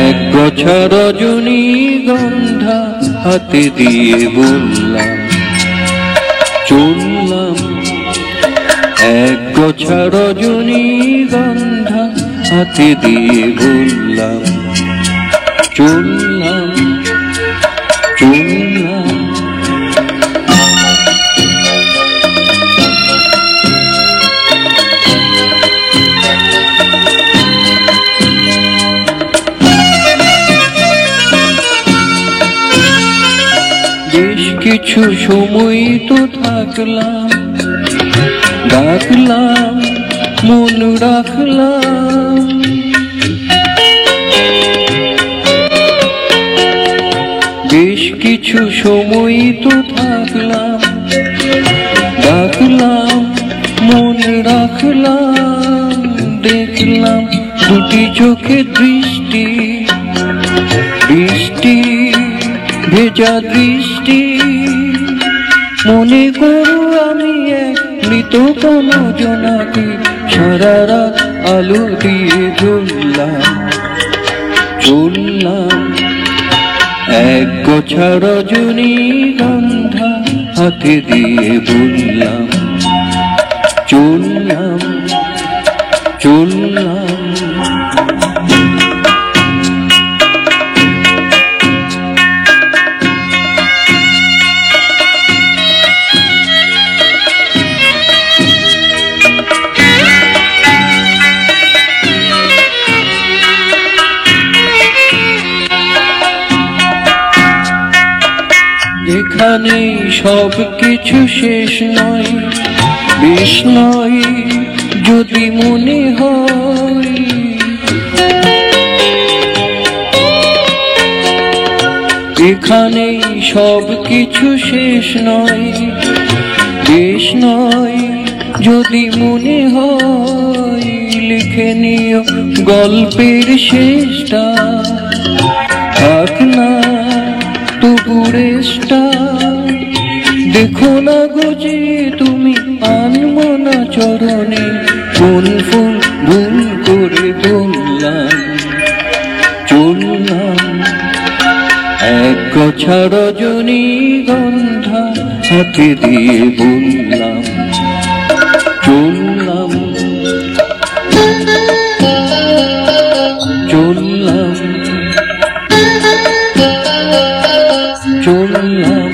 এক গোছা রজনীগন্ধা হাতে দিয়ে বললাম চললাম। এক গোছা রজনীগন্ধা হাতে দিয়ে বললাম চললাম চললাম। বেশ কিছু সময় তো থাকলাম, ডাকলাম মন রাখলাম। বেশ কিছু সময় তো থাকলাম, ডাকলাম মন রাখলাম। দেখলাম দুটি চোখে দৃষ্টি, বৃষ্টি ভেজা দৃষ্টি। মনে করো আমি এক মৃত কোনো জনাকে সারা রাত আলো দিয়ে জ্বললাম চললাম। এক গোছা রজনীগন্ধা হাতে দিয়ে বললাম চললাম চললাম। এখানে সব কিছু শেষ নয়, বেশ নয় যদি মনে হয়। এখানে সব কিছু শেষ নয়, বেশ নয় যদি মনে হয়। লিখে নিও গল্পের শেষটা, থাক না তবু রেশটা। দেখো না গুজে তুমি আনবো না চরণে, কোন ফুল ভুল করে বললাম চললাম। এক গোছা রজনীগন্ধা হাতে দিয়ে বললাম চললাম চললাম চললাম।